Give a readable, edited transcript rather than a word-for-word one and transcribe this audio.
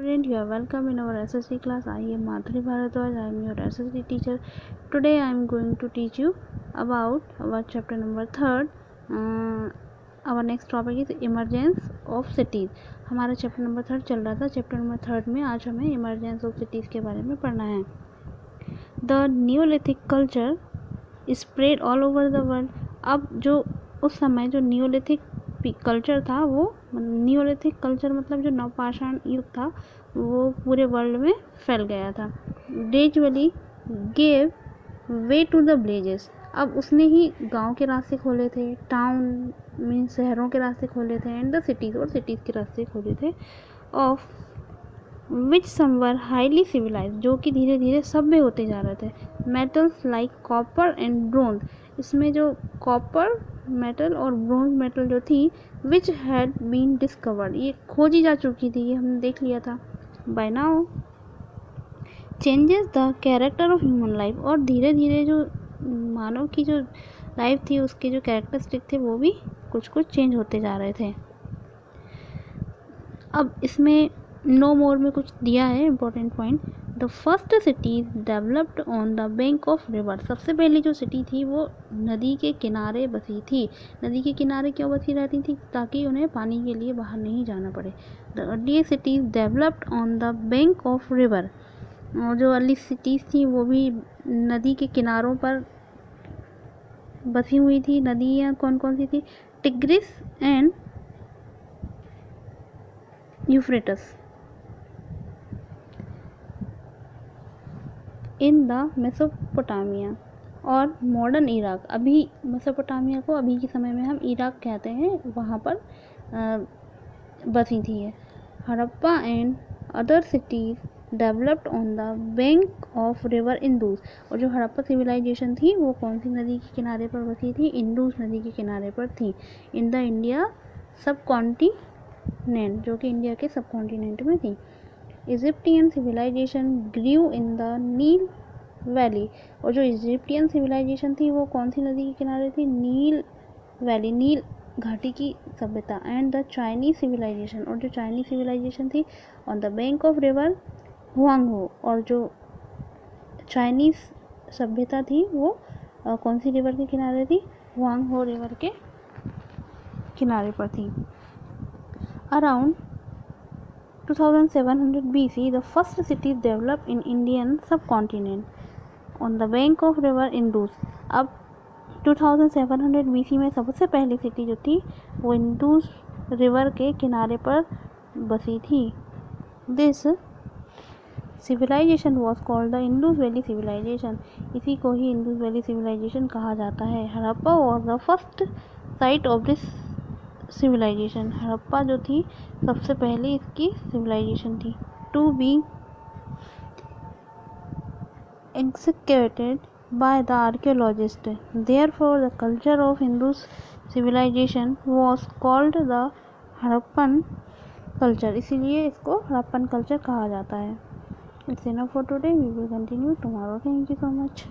Student, you are welcome in our SSC class. I am Madhuri Bharadwaj. I am your SSC teacher. Today I am going to teach you about our chapter number 3rd. Our next topic is emergence of cities. हमारा chapter number 3 चल रहा था. Chapter number 3 में आज हमें emergence of cities के बारे में पढ़ना है. The Neolithic culture spread all over the world. अब जो उस समय जो नियोलिथिक कल्चर था, वो नियोलिथिक कल्चर मतलब जो नवपाषाण युग था, वो पूरे वर्ल्ड में फैल गया था. Gradually gave way to the villages. अब उसने ही गांव के रास्ते खोले थे, टाउन मीन शहरों के रास्ते खोले थे, एंड द सिटीज़ और सिटीज़ के रास्ते खोले थे, of which some were highly civilize, जो कि धीरे धीरे सभ्य होते जा रहे थे. Metals like copper and bronze. इसमें जो कॉपर मेटल और ब्रोंज मेटल जो थी, विच हैड बीन डिस्कवर्ड, ये खोजी जा चुकी थी, ये हमने देख लिया था. By now changes the character of human life. और धीरे धीरे जो मानव की जो लाइफ थी, उसके जो कैरेक्टरिस्टिक थे, वो भी कुछ कुछ चेंज होते जा रहे थे. अब इसमें नो मोर में कुछ दिया है important point. The first city developed on the bank of river. सबसे पहली जो सिटी थी वो नदी के किनारे बसी थी. नदी के किनारे क्यों बसी रहती थी? ताकि उन्हें पानी के लिए बाहर नहीं जाना पड़े. The early cities developed on the bank of river. और जो अर्ली सिटीज़ थी वो भी नदी के किनारों पर बसी हुई थी. नदियाँ कौन कौन सी थी? Tigris and Euphrates. In the Mesopotamia और मॉडर्न इराक. अभी मेसोपोटामिया को अभी के समय में हम इराक कहते हैं, वहाँ पर बसी थी है. Harappa and other cities developed on the bank of river Indus. और जो हड़प्पा सिविलाइजेशन थी वो कौन सी नदी के किनारे पर बसी थी? इंदूस नदी के किनारे पर थी. In the India subcontinent, जो कि इंडिया के सब कॉन्टिनेंट में थी. Egyptian civilization grew in the Nile valley. और जो इजिप्टियन सिविलाइजेशन थी वो कौन सी नदी के किनारे थी? नील वैली, नील घाटी की सभ्यता. And the Chinese civilization. और जो चाइनीज सिविलाइजेशन थी on the bank of river Huang Ho. और जो चाइनीज सभ्यता थी वो कौन सी रिवर के किनारे थी? हुआंगहो रिवर के किनारे पर थी. Around 2700 BC, the first cities developed in Indian subcontinent on the bank of river Indus. अब 2700 BC में सबसे पहली सिटी जो थी वो इंडस रिवर के किनारे पर बसी थी. This civilization was called the Indus valley civilization. इसी को ही इंडस वैली सिविलाइजेशन कहा जाता है. Harappa was the first site of this civilization. Harappa जो थी सबसे पहले इसकी सिविलाइजेशन थी. To be excavated by the archaeologist. Therefore the culture of Hindus civilization was called the Harappan culture. इसीलिए इसको हड़प्पन कल्चर कहा जाता है. It's enough for today. We will continue tomorrow. Thank you so much.